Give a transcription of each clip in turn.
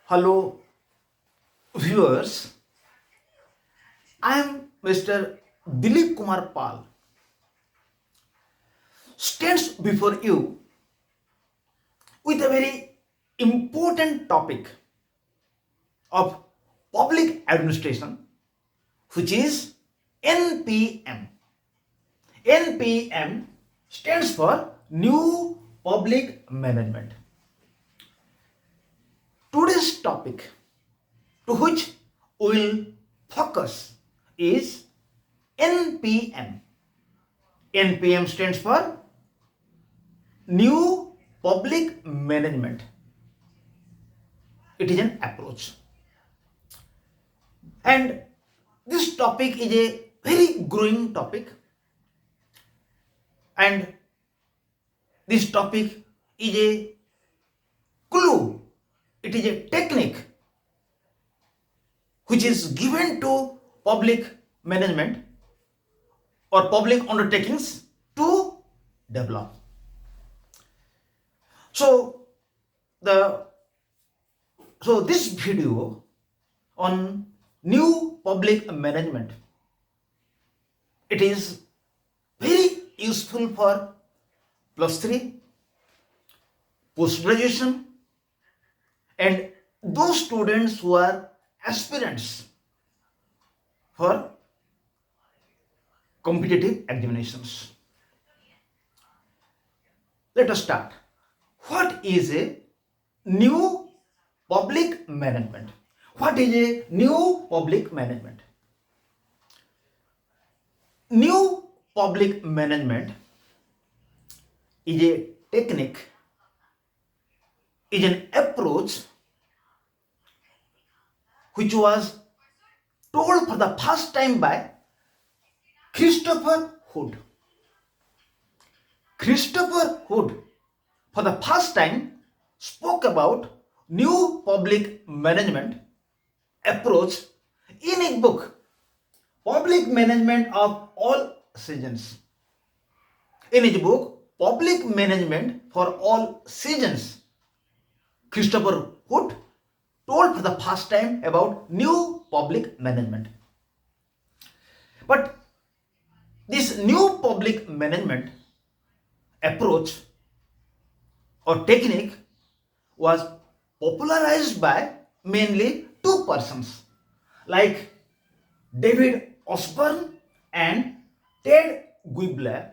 Hello, viewers. I am Mr. Dilip Kumar Pal. Stands before you with a very important topic of public administration, which is N.P.M. N.P.M. stands for New Public Management. Today's topic to which we will focus is N.P.M. N.P.M. stands for New Public Management. It is an approach. And this topic is a very growing topic. And this topic is a clue. It is a technique which is given to public management or public undertakings to develop. So the this video on new public management, it is very useful for plus 3, post graduation, and those students who are aspirants for competitive examinations. Let us start. What is a new public management? What is a new public management? New public management is a technique, is an approach which was told for the first time by Christopher Hood. Christopher Hood, for the first time, spoke about new public management approach in his book, Public Management of All Seasons. In his book, Public Management for All Seasons, Christopher Hood told for the first time about new public management. But this new public management approach or technique was popularized by mainly two persons like David Osborne and Ted Guibler,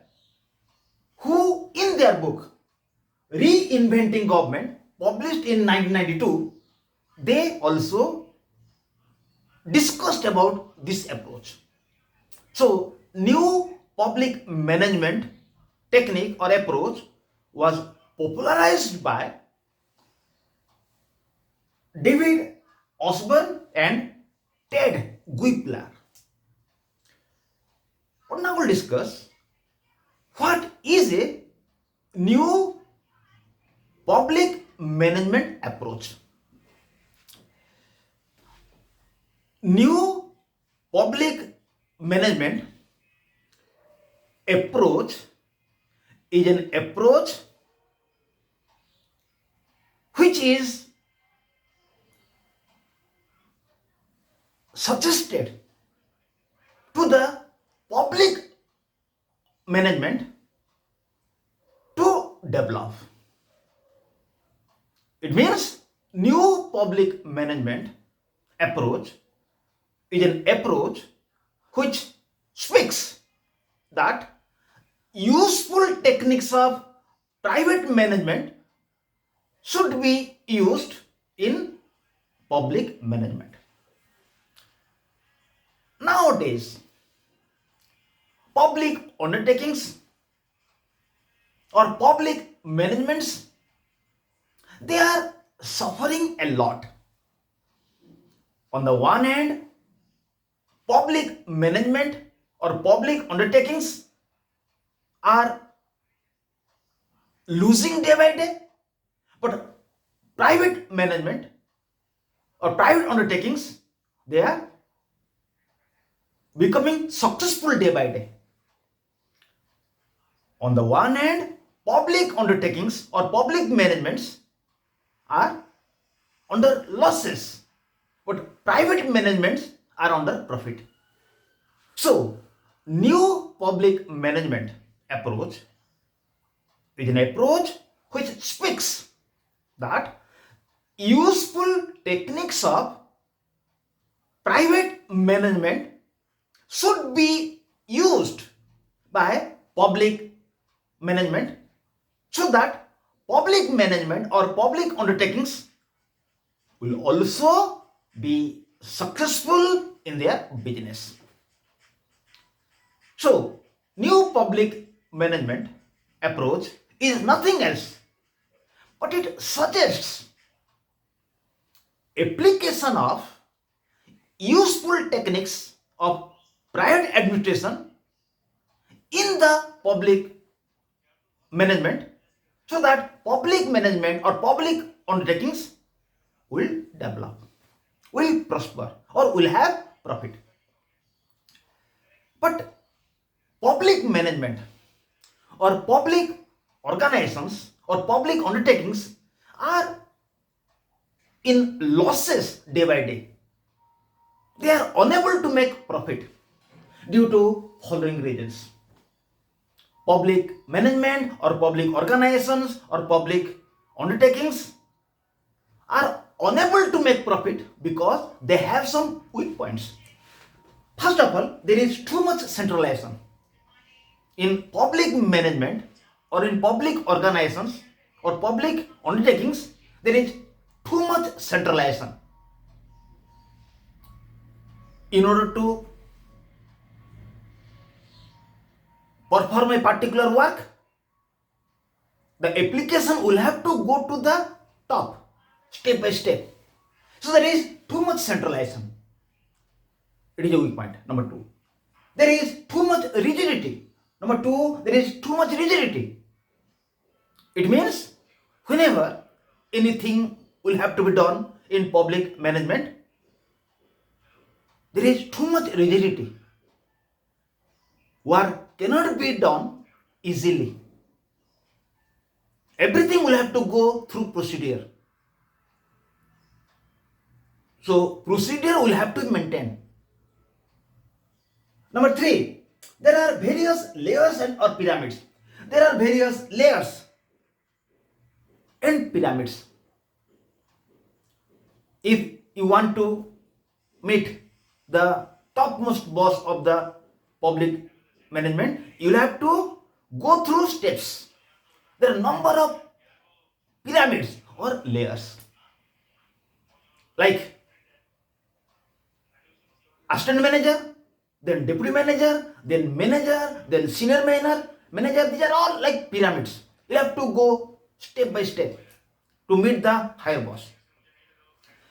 who in their book Reinventing Government, published in 1992, they also discussed about this approach. So new public management technique or approach was popularized by David Osborne and Ted Guibler. But now we'll discuss what is a new public management approach. New public management approach is an approach which is suggested to the public management to develop. It means new public management approach is an approach which speaks that useful techniques of private management should be used in public management. Nowadays, public undertakings or public managements, they are suffering a lot. On the one hand, public management or public undertakings are losing day by day, but private management or private undertakings, they are becoming successful day by day. On the one hand, public undertakings or public managements are under losses, but private managements are under profit. So, new public management approach is an approach which speaks that useful techniques of private management should be used by public management so that public management or public undertakings will also be successful in their business. So, new public management approach is nothing else but it suggests application of useful techniques of private administration in the public management so that public management or public undertakings will develop, will prosper, or will have profit. But public management or public organizations or public undertakings are in losses day by day. They are unable to make profit due to following reasons. Public management or public organizations or public undertakings are unable to make profit because they have some weak points. First of all, there is too much centralization. In public management or in public organizations or public undertakings, there is too much centralization. In order to perform a particular work, the application will have to go to the top, step by step. So there is too much centralization. It is a weak point. Number two, there is too much rigidity. Number two, there is too much rigidity. It means whenever anything will have to be done in public management, there is too much rigidity. Work cannot be done easily. Everything will have to go through procedure. So procedure will have to be maintained. Number three, there are various layers and or pyramids. There are various layers and pyramids. If you want to meet the topmost boss of the public management, you will have to go through steps. There are a number of pyramids or layers. Like assistant manager, then deputy manager, then senior manager. These are all like pyramids. You have to go step by step to meet the higher boss.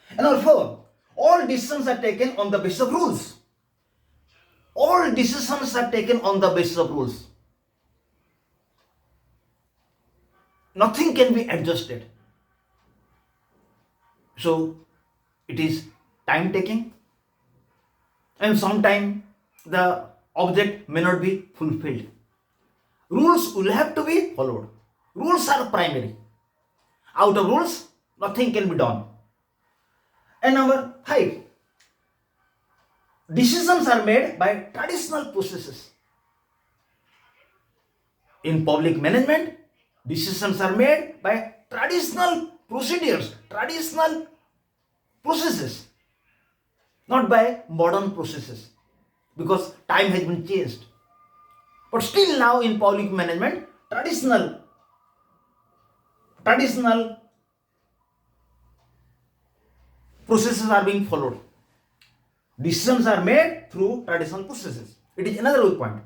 And number four, all decisions are taken on the basis of rules. All decisions are taken on the basis of rules. Nothing can be adjusted. So it is time taking, and sometimes the object may not be fulfilled. Rules will have to be followed. Rules are primary. Out of rules, nothing can be done. And number five, decisions are made by traditional processes. In public management, decisions are made by traditional procedures, traditional processes, not by modern processes, because time has been changed. But still now in public management, traditional processes are being followed. Decisions are made through traditional processes. It is another weak point.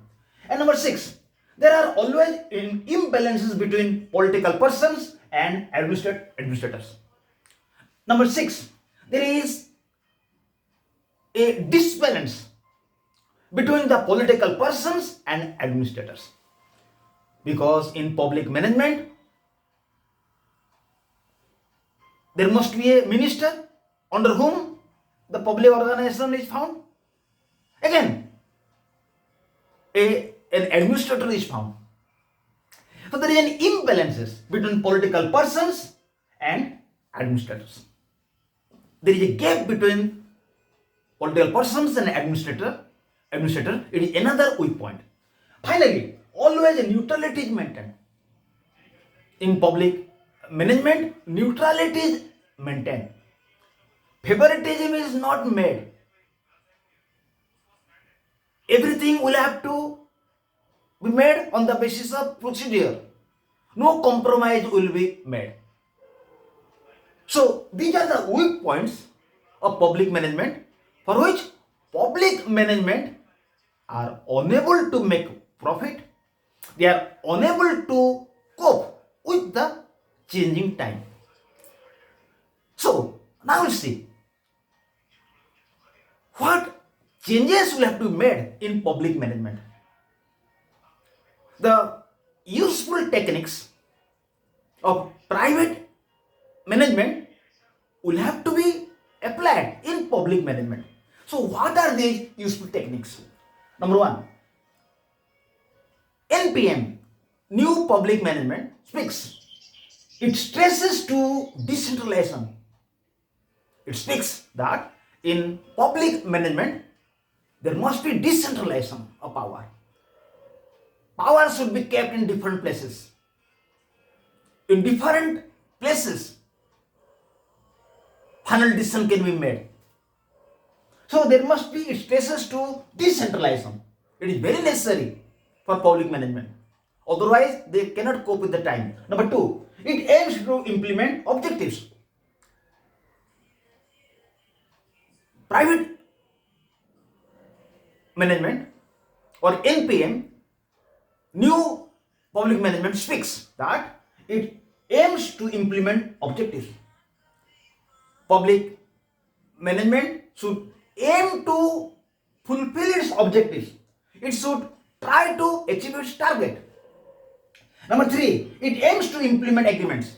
And number six, there are always imbalances between political persons and administrators. Number six, there is a disbalance between the political persons and administrators. Because in public management, there must be a minister under whom the public organization is found. Again, an administrator is found. So there is an imbalance between political persons and administrators. there is a gap between political persons and administrator. It is another weak point. Finally, always neutrality is maintained. In public management, neutrality is maintained. Favoritism is not made. Everything will have to be made on the basis of procedure. No compromise will be made. So these are the weak points of public management for which public management are unable to make profit. They are unable to cope with the changing time. So now we'll see what changes will have to be made in public management. The useful techniques of private management will have to be applied in public management. So what are these useful techniques? Number one, N.P.M, New Public Management, speaks. It stresses to decentralization. It speaks that in public management there must be decentralization of power. Power should be kept in different places. In different places, final decision can be made. So there must be stresses to decentralization. It is very necessary for public management. Otherwise, they cannot cope with the time. Number two, it aims to implement objectives. Private management or N.P.M, New Public Management, speaks that it aims to implement objectives. Public management should aim to fulfill its objectives. It should try to achieve its target. Number three, it aims to implement agreements.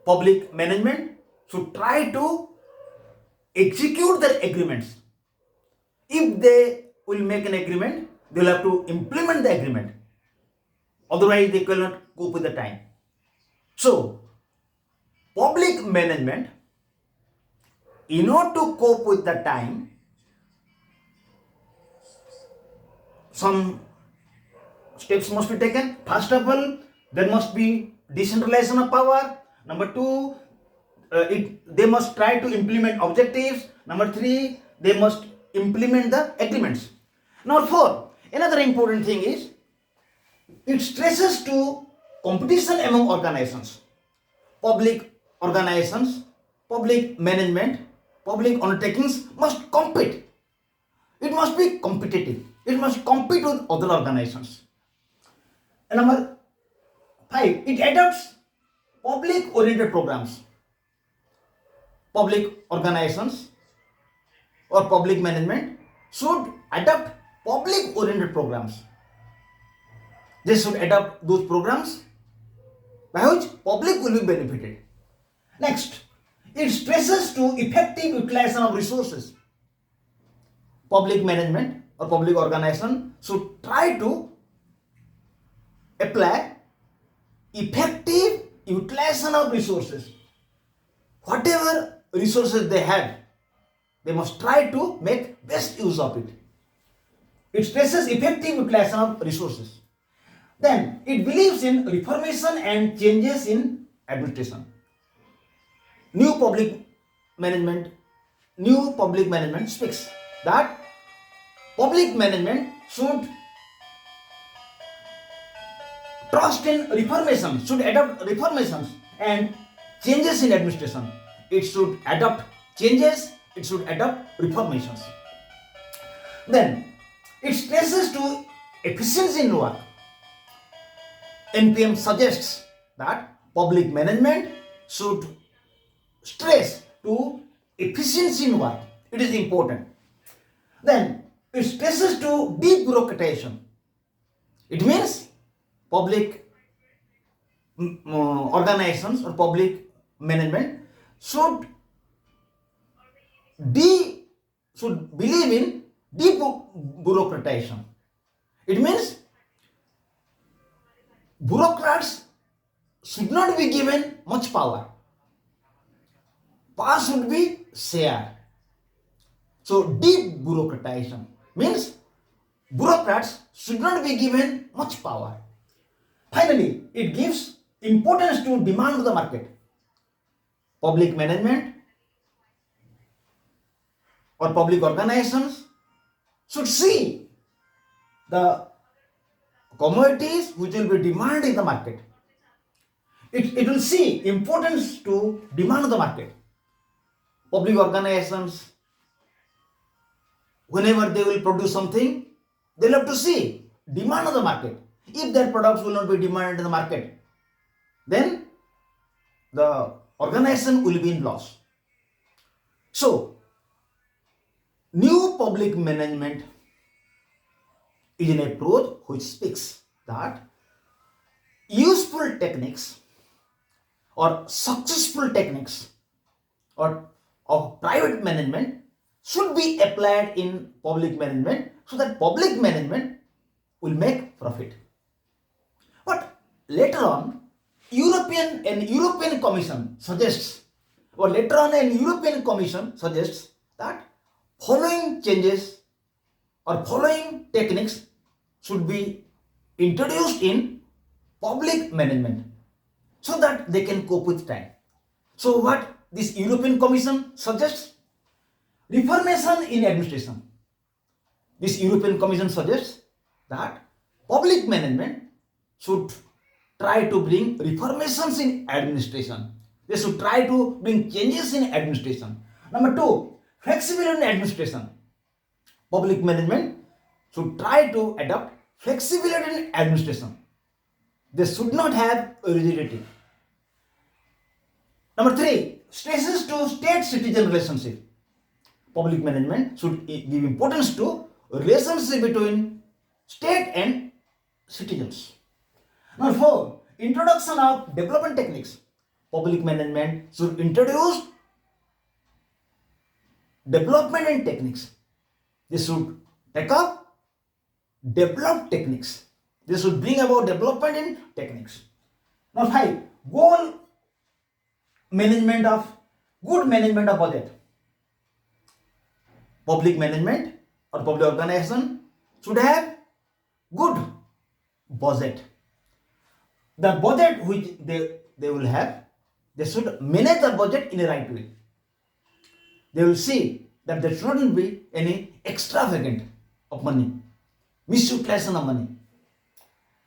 Public management should try to execute their agreements. If they will make an agreement, they will have to implement the agreement. Otherwise, they cannot cope with the time. So, public management, in order to cope with the time, some steps must be taken. First of all, there must be decentralization of power. Number two, they must try to implement objectives. Number three, they must implement the agreements. Number four, another important thing is it stresses to competition among organizations. Public organizations, public management, public undertakings must compete. It must be competitive. It must compete with other organizations. And number five, it adopts public-oriented programs. Public organizations or public management should adopt public-oriented programs. They should adopt those programs by which public will be benefited. Next, it stresses to effective utilization of resources. Public management or public organization should try to apply effective utilization of resources. Whatever resources they have, they must try to make best use of it. It stresses effective utilization of resources. Then it believes in reformation and changes in administration. New public management speaks that public management should trust in reformation, should adopt reformations and changes in administration. It should adopt changes, it should adopt reformations. Then it stresses to efficiency in work. N.P.M suggests that public management should stress to efficiency in work. It is important. Then it stresses to debureaucratization. It means public organizations or public management should believe in debureaucratization. It means bureaucrats should not be given much power. Power should be shared. So deep bureaucratization means bureaucrats should not be given much power. Finally, it gives importance to demand of the market. Public management or public organizations should see the commodities which will be demanded in the market. It will see importance to demand of the market. Public organizations, whenever they will produce something, they'll have to see demand of the market. If their products will not be demanded in the market, then the organization will be in loss. So, new public management is an approach which speaks that useful techniques or successful techniques or of private management should be applied in public management so that public management will make profit. But later on, European Commission suggests, or later on an European Commission suggests that following changes or following techniques should be introduced in public management so that they can cope with time. So what this European Commission suggests? Reformation in administration. This European Commission suggests that public management should try to bring reformations in administration. They should try to bring changes in administration. Number two, flexibility in administration. Public management should try to adopt flexibility in administration. They should not have rigidity. Number three, stresses to state-citizen relationship. Public management should give importance to relationship between state and citizens. Number four, introduction of development techniques. Public management should introduce development and techniques. They should take up developed techniques. They should bring about development in techniques. Number five, good management of budget. Public management or public organization should have good budget. The budget which they will have, they should manage the budget in a right way. They will see that there shouldn't be any extravagant of money, misutilization of money.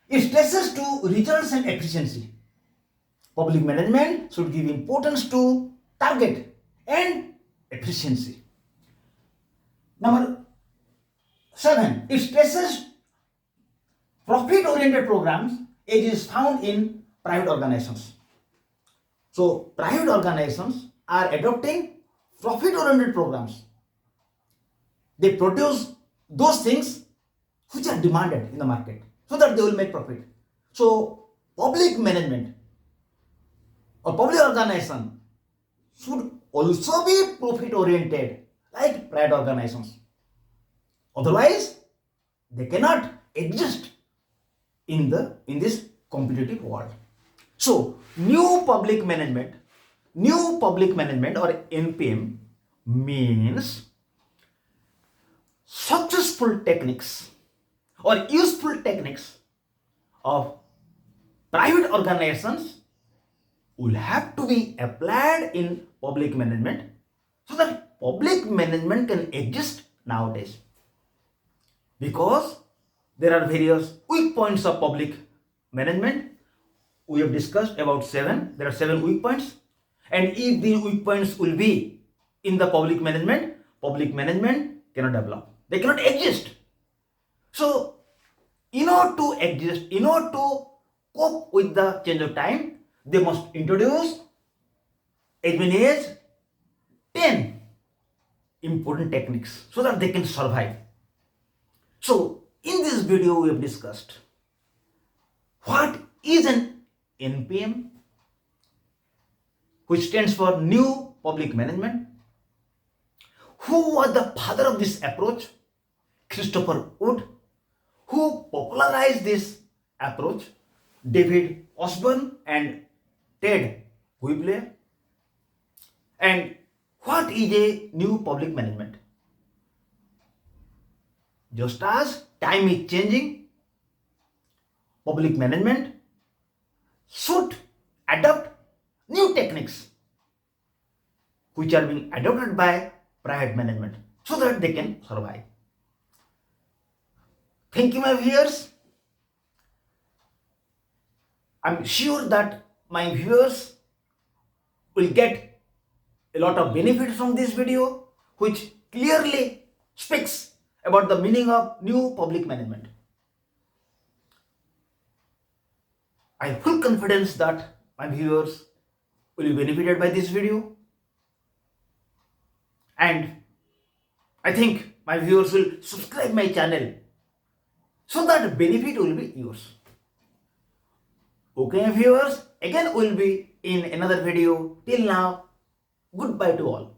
It stresses to results and efficiency. Public management should give importance to target and efficiency. Number 7, it stresses profit-oriented programs as is found in private organizations. So, private organizations are adopting profit-oriented programs. They produce those things which are demanded in the market so that they will make profit. So, public management or public organization should also be profit-oriented like private organizations. Otherwise, they cannot exist in this competitive world. So, new public management or N.P.M means successful techniques or useful techniques of private organizations will have to be applied in public management so that public management can exist nowadays. Because there are various weak points of public management. We have discussed about 7. There are 7 weak points. And if these weak points will be in the public management cannot develop. They cannot exist. So, in order to exist, in order to cope with the change of time, they must introduce as many as 10 important techniques so that they can survive. So, in this video we have discussed what is an N.P.M, which stands for New Public Management. Who was the father of this approach? Christopher Wood. Who popularized this approach? David Osborne and Ted, we play. And what is a new public management? Just as time is changing, public management should adopt new techniques which are being adopted by private management so that they can survive. Thank you, my viewers. I'm sure that my viewers will get a lot of benefit from this video, which clearly speaks about the meaning of new public management. I have full confidence that my viewers will be benefited by this video, and I think my viewers will subscribe my channel so that benefit will be yours. Okay, viewers, again we'll be in another video. Till now, goodbye to all.